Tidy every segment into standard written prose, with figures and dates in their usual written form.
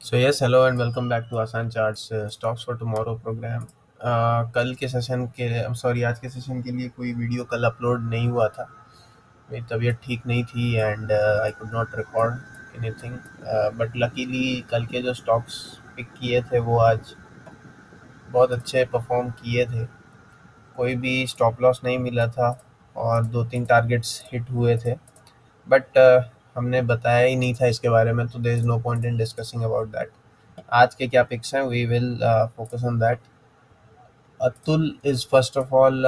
So yes hello and welcome back to Aasaan charts stocks for tomorrow programme. कल के session के sorry आज के सेशन के लिए कोई वीडियो कल अपलोड नहीं हुआ था। मेरी तबीयत ठीक नहीं थी and I could not record anything, but luckily कल के जो स्टॉक्स पिक किए थे वो आज बहुत अच्छे परफॉर्म किए थे। कोई भी स्टॉप लॉस नहीं मिला था और दो तीन टारगेट्स हिट हुए थे, बट हमने बताया ही नहीं था इसके बारे में, तो there is no point in discussing about that. आज के क्या पिक्स हैं we will focus on that. Atul is first of all,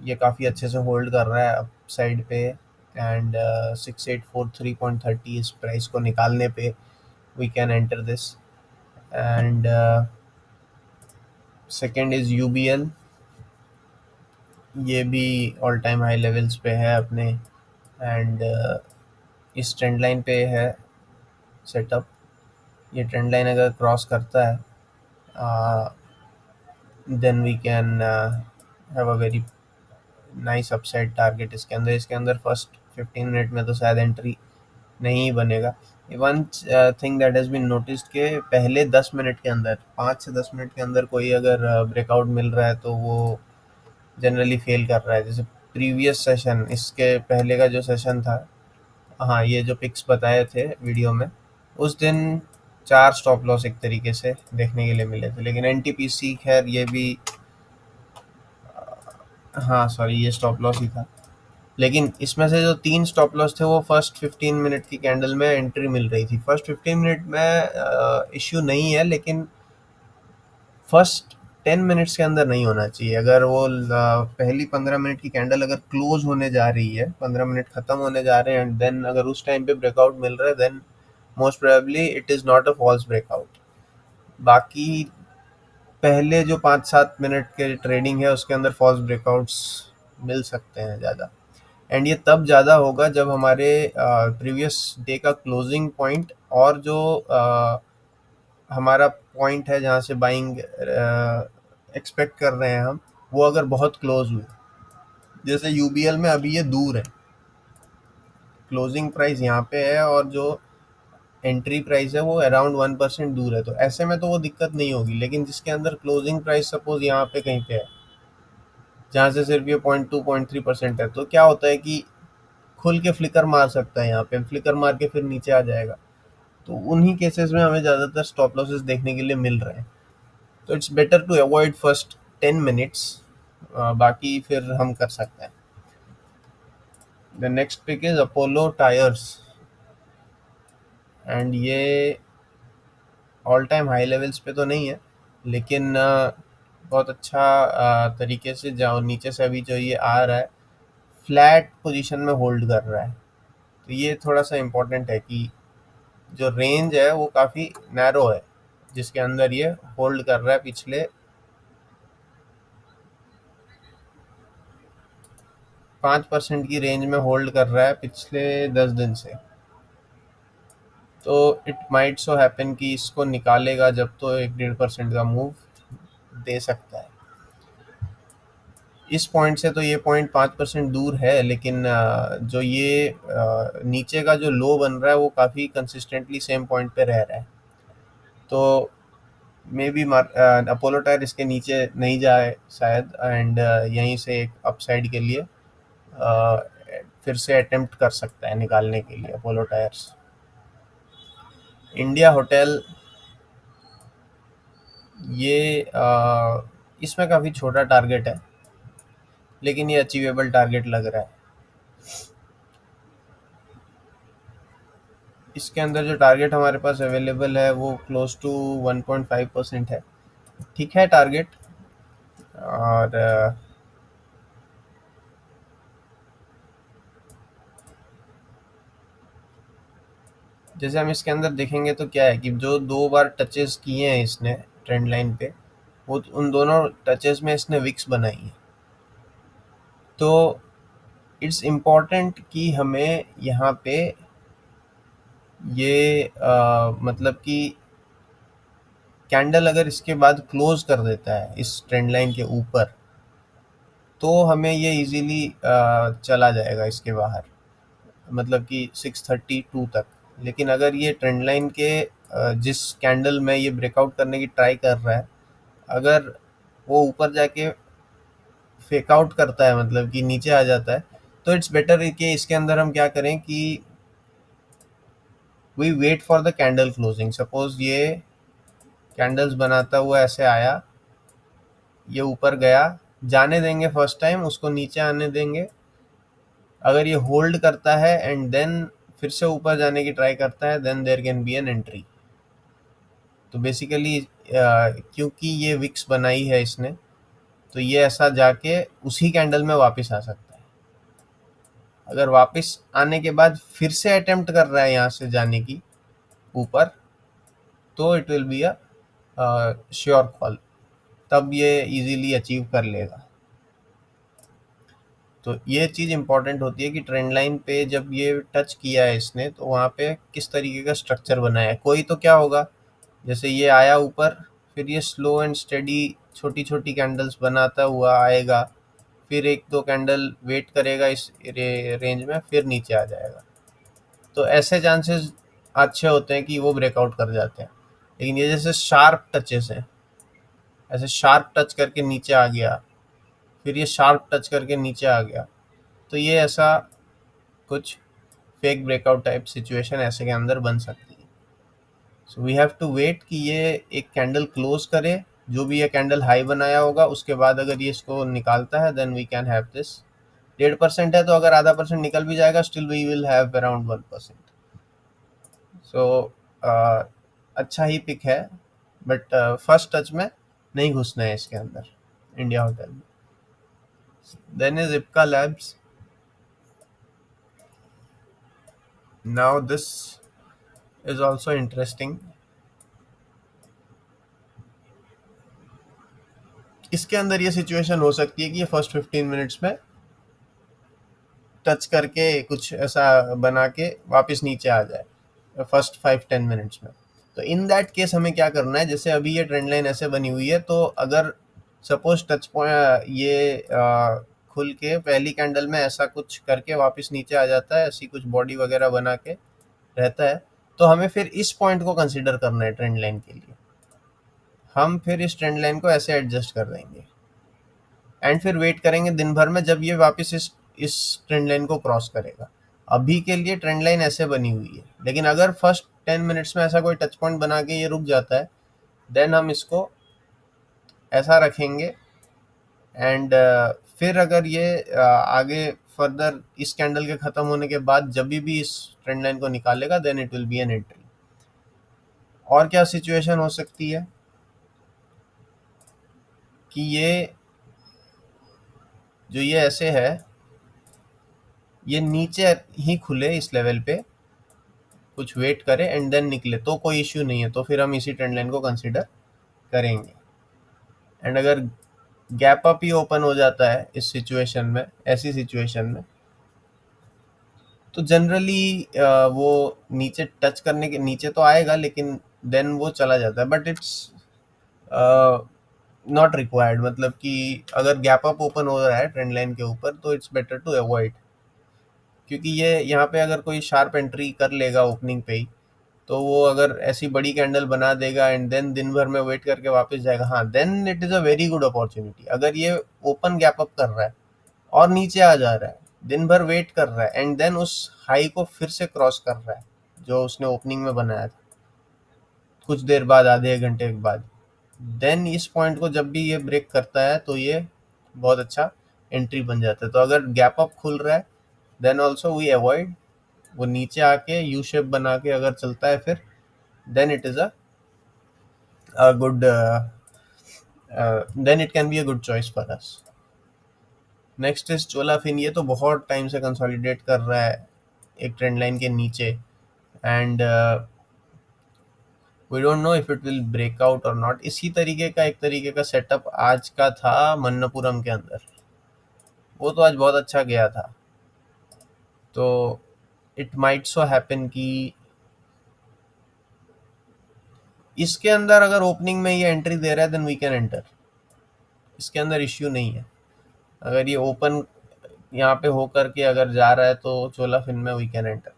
ये काफ़ी अच्छे से होल्ड कर रहा है अप साइड पे एंड 6843.30 इस प्राइस को निकालने पे we can enter this. And second is UBL, ये भी ऑल टाइम हाई लेवल्स पे है अपने एंड इस ट्रेंड लाइन पे है सेटअप। ये ट्रेंड लाइन अगर क्रॉस करता है then we can have a very nice upside target इसके अंदर फर्स्ट 15 मिनट में तो शायद एंट्री नहीं बनेगा। One thing that has been noticed के पहले 10 मिनट के अंदर 5 से 10 मिनट के अंदर कोई अगर ब्रेकआउट मिल रहा है तो वो जनरली फेल कर रहा है। जैसे प्रीवियस सेशन, इसके पहले का जो सेशन था, हाँ ये जो पिक्स बताए थे वीडियो में, उस दिन चार स्टॉप लॉस एक तरीके से देखने के लिए मिले थे, लेकिन एनटीपीसी खैर ये भी, हाँ सॉरी ये स्टॉप लॉस ही था। लेकिन इसमें से जो तीन स्टॉप लॉस थे वो फर्स्ट 15 मिनट की कैंडल में एंट्री मिल रही थी। फर्स्ट 15 मिनट में इश्यू नहीं है, लेकिन फर्स्ट 10 मिनट्स के अंदर नहीं होना चाहिए। अगर वो पहली 15 मिनट की कैंडल अगर क्लोज होने जा रही है, 15 मिनट खत्म होने जा रहे हैं एंड देन अगर उस टाइम पे ब्रेकआउट मिल रहा है, then most probably it is not a false breakout. बाकी पहले जो 5-7 मिनट के ट्रेडिंग है उसके अंदर फॉल्स ब्रेकआउट्स मिल सकते हैं ज़्यादा, एंड ये तब ज़्यादा होगा जब हमारे प्रीवियस डे का क्लोजिंग पॉइंट और जो हमारा पॉइंट है जहाँ से बाइंग एक्सपेक्ट कर रहे हैं हम, वो अगर बहुत क्लोज हुए। जैसे यूबीएल में अभी ये दूर है, क्लोजिंग प्राइस यहाँ पे है और जो एंट्री प्राइस है वो अराउंड 1% दूर है, तो ऐसे में तो वो दिक्कत नहीं होगी। लेकिन जिसके अंदर क्लोजिंग प्राइस सपोज यहाँ पे कहीं पे है जहाँ से सिर्फ ये 0.2-0.3% है, तो क्या होता है कि खुल के फ्लिकर मार सकता है, यहाँ पे फ्लिकर मार के फिर नीचे आ जाएगा। तो उन्हीं केसेस में हमें ज़्यादातर स्टॉप लॉसेस देखने के लिए मिल रहे हैं। तो it's better to avoid first 10 minutes, बाकी फिर हम कर सकते हैं। The next pick is Apollo Tyres and ये ऑल टाइम हाई लेवल्स पे तो नहीं है, लेकिन बहुत अच्छा तरीके से जाओ नीचे से अभी जो ये आ रहा है फ्लैट पोजीशन में होल्ड कर रहा है। तो ये थोड़ा सा इम्पोर्टेंट है कि जो रेंज है वो काफ़ी नैरो है जिसके अंदर ये होल्ड कर रहा है। पिछले 5% की रेंज में होल्ड कर रहा है पिछले 10 दिन से। तो इट माइट सो हैपन कि इसको निकालेगा जब तो 1-1.5% का मूव दे सकता है। इस पॉइंट से तो ये पॉइंट 5% दूर है, लेकिन जो ये नीचे का जो लो बन रहा है वो काफ़ी कंसिस्टेंटली सेम पॉइंट पे रह रहा है। तो मे बी अपोलो टायर इसके नीचे नहीं जाए शायद, एंड यहीं से एक अपसाइड के लिए फिर से अटेम्प्ट कर सकता है निकालने के लिए अपोलो टायर्स। इंडिया होटल, ये इसमें काफ़ी छोटा टारगेट है, लेकिन ये अचीवेबल टारगेट लग रहा है। इसके अंदर जो टारगेट हमारे पास अवेलेबल है वो क्लोज टू 1.5% है। ठीक है टारगेट। और जैसे हम इसके अंदर देखेंगे तो क्या है कि जो दो बार टचेस किए हैं इसने ट्रेंड लाइन पे, वो उन दोनों टचेस में इसने विक्स बनाई है। तो इट्स इम्पॉर्टेंट कि हमें यहाँ पे ये मतलब कि कैंडल अगर इसके बाद क्लोज कर देता है इस ट्रेंड लाइन के ऊपर, तो हमें ये इजीली चला जाएगा इसके बाहर, मतलब कि 632 तक। लेकिन अगर ये ट्रेंड लाइन के जिस कैंडल में ये ब्रेकआउट करने की ट्राई कर रहा है, अगर वो ऊपर जाके फेक आउट करता है, मतलब कि नीचे आ जाता है, तो इट्स बेटर कि इसके अंदर हम क्या करें कि we wait for the candle closing. Suppose ये कैंडल्स बनाता हुआ ऐसे आया, ये ऊपर गया, जाने देंगे फर्स्ट टाइम, उसको नीचे आने देंगे। अगर ये होल्ड करता है एंड देन फिर से ऊपर जाने की ट्राई करता है, then there can be an entry. तो बेसिकली क्योंकि ये विक्स बनाई है इसने, तो ये ऐसा जाके उसी कैंडल में वापस आ सकता है। अगर वापस आने के बाद फिर से अटेम्प्ट कर रहा है यहाँ से जाने की ऊपर, तो it will be a sure call, तब ये इजीली अचीव कर लेगा। तो ये चीज़ इंपॉर्टेंट होती है कि ट्रेंड लाइन पे जब ये टच किया है इसने, तो वहाँ पे किस तरीके का स्ट्रक्चर बनाया है। कोई तो क्या होगा, जैसे ये आया ऊपर, फिर ये स्लो एंड स्टेडी छोटी छोटी कैंडल्स बनाता हुआ आएगा, फिर एक दो कैंडल वेट करेगा इस रेंज में, फिर नीचे आ जाएगा। तो ऐसे चांसेस अच्छे होते हैं कि वो ब्रेकआउट कर जाते हैं। लेकिन ये जैसे शार्प टचेस हैं, ऐसे शार्प टच करके नीचे आ गया, फिर ये शार्प टच करके नीचे आ गया, तो ये ऐसा कुछ फेक ब्रेकआउट टाइप सिचुएशन ऐसे के अंदर बन सकती है। So we have to wait कि ये एक कैंडल क्लोज करे, जो भी ये कैंडल हाई बनाया होगा, उसके बाद अगर ये इसको निकालता है, then we can have this. 1.5% है, तो अगर आधा परसेंट निकल भी जाएगा, still we will have around 1%। So अच्छा ही पिक है, बट फर्स्ट टच में नहीं घुसना है इसके अंदर, इंडिया होटल में। Then is Ipca labs. Now this is also interesting. इसके अंदर ये सिचुएशन हो सकती है कि ये फर्स्ट 15 मिनट्स में टच करके कुछ ऐसा बना के वापस नीचे आ जाए फर्स्ट 5-10 मिनट्स में। तो इन दैट केस हमें क्या करना है, जैसे अभी ये ट्रेंड लाइन ऐसे बनी हुई है, तो अगर सपोज टच पॉइंट ये खुल के पहली कैंडल में ऐसा कुछ करके वापस नीचे आ जाता है, ऐसी कुछ बॉडी वगैरह बना के रहता है, तो हमें फिर इस पॉइंट को कंसिडर करना है ट्रेंड लाइन के लिए। हम फिर इस ट्रेंड लाइन को ऐसे एडजस्ट कर देंगे एंड फिर वेट करेंगे दिन भर में, जब ये वापस इस ट्रेंड लाइन को क्रॉस करेगा। अभी के लिए ट्रेंड लाइन ऐसे बनी हुई है, लेकिन अगर फर्स्ट 10 मिनट्स में ऐसा कोई टच पॉइंट बना के ये रुक जाता है, देन हम इसको ऐसा रखेंगे एंड फिर अगर ये आगे फर्दर इस कैंडल के ख़त्म होने के बाद जब भी इस ट्रेंड लाइन को निकालेगा, then it will be an entry. और क्या सिचुएशन हो सकती है कि ये जो ये ऐसे है, ये नीचे ही खुले इस लेवल पे, कुछ वेट करे एंड देन निकले, तो कोई इश्यू नहीं है, तो फिर हम इसी ट्रेंड लाइन को कंसिडर करेंगे। एंड अगर गैप अप ही ओपन हो जाता है इस सिचुएशन में, ऐसी सिचुएशन में, तो जनरली वो नीचे टच करने के नीचे तो आएगा, लेकिन देन वो चला जाता है, बट इट्स नॉट रिक्वायर्ड। मतलब कि अगर गैप अप ओपन हो रहा है ट्रेंड लाइन के ऊपर, तो इट्स बेटर टू अवॉइड, क्योंकि ये यहाँ पे अगर कोई शार्प एंट्री कर लेगा ओपनिंग पे ही, तो वो अगर ऐसी बड़ी कैंडल बना देगा एंड देन दिन भर में वेट करके वापस जाएगा, हाँ, then it is a very good opportunity. अगर ये ओपन गैप अप कर रहा है और नीचे आ जा रहा है, दिन भर वेट कर रहा है एंड देन उस हाई को फिर से क्रॉस कर रहा है जो उसने ओपनिंग में बनाया था, कुछ देर बाद, आधे एक घंटे के बाद, देन इस पॉइंट को जब भी ये ब्रेक करता है, तो ये बहुत अच्छा एंट्री बन जाता है। तो अगर गैप अप खुल रहा है, देन ऑल्सो वी अवॉइड। वो नीचे आके यू शेप बना के अगर चलता है फिर, then it is a good then it can be a good choice for us. Next is Chola fin. ये तो बहुत टाइम से कंसोलिडेट कर रहा है एक ट्रेंड लाइन के नीचे, and we don't know if it will break out और नॉट। इसी तरीके का एक तरीके का सेटअप आज का था मन्नपुरम के अंदर, वो तो आज बहुत अच्छा गया था। तो इट माइट सो हैपन कि इसके अंदर अगर ओपनिंग में ये एंट्री दे रहा है, देन वी कैन एंटर, इसके अंदर इश्यू नहीं है। अगर ये ओपन यहाँ पे होकर के अगर जा रहा है, तो चोला फिन में वी कैन एंटर।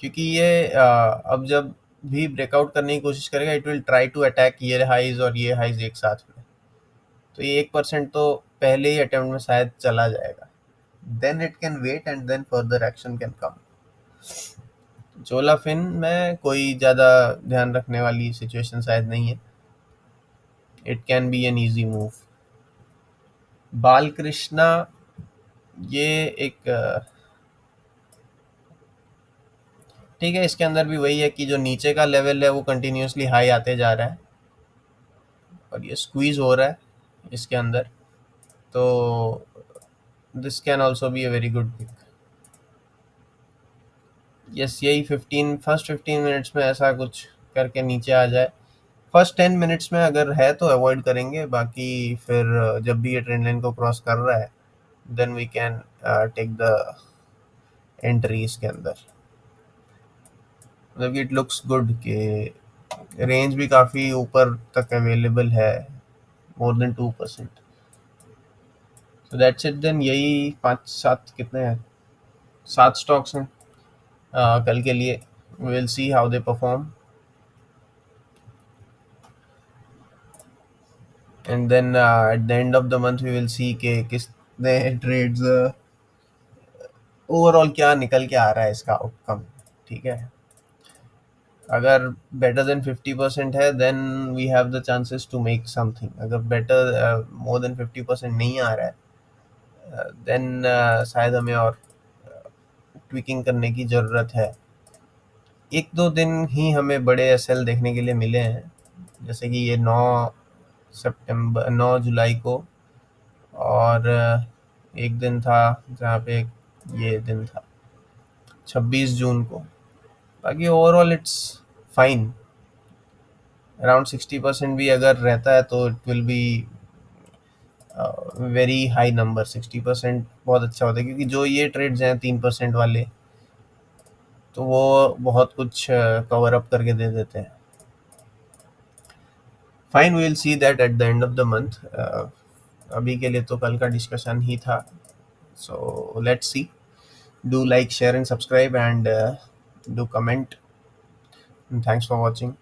क्योंकि ये अब जब भी ब्रेकआउट करने की कोशिश करेगा, it will try to attack ये हाइज और ये हाइज एक साथ में। तो ये 1% तो पहले ही अटेम्प्ट में शायद चला जाएगा, then it can wait and then further action can come. जोलाफिन में कोई ज़्यादा ध्यान रखने वाली सिचुएशन शायद नहीं है, it can be an easy move. Balkrishna, ये एक ठीक है, इसके अंदर भी वही है कि जो नीचे का लेवल है वो कंटिन्यूसली हाई आते जा रहा है और ये स्क्वीज हो रहा है इसके अंदर, तो this can also be a very good pick. Yes, यही 15 मिनट्स में ऐसा कुछ करके नीचे आ जाए। फर्स्ट 10 मिनट्स में अगर है तो अवॉइड करेंगे, बाकी फिर जब भी ये ट्रेंड लाइन को क्रॉस कर रहा है then we can take the entry इसके अंदर। मतलब इट लुक्स गुड कि रेंज भी काफ़ी ऊपर तक अवेलेबल है, more than 2%। So that's it then. यही 5-7 कितने हैं, 7 स्टॉक्स हैं कल के लिए। We will see how they perform and then at the end of the month we will see कि कितने ट्रेड्स ओवरऑल क्या निकल के आ रहा है इसका आउटकम। ठीक है, अगर बेटर देन 50% है then we have the chances to make something. अगर बेटर मोर देन 50% नहीं आ रहा है देन शायद हमें और ट्विकिंग करने की ज़रूरत है। 1-2 दिन ही हमें बड़े एसएल देखने के लिए मिले हैं, जैसे कि ये 9 जुलाई को, और एक दिन था जहाँ पे ये दिन था 26 जून को। बाकी ओवरऑल इट्स फाइन। अराउंड 60% भी अगर रहता है तो it will be very high number. 60% बहुत अच्छा होता है, क्योंकि जो ये ट्रेड्स हैं 3% वाले, तो वो बहुत कुछ कवर अप करके दे देते हैं। Fine, we will see that at the end of the month. अभी के लिए तो कल का डिस्कशन ही था, so let's see. Do like, share and subscribe and do comment. Thanks for watching.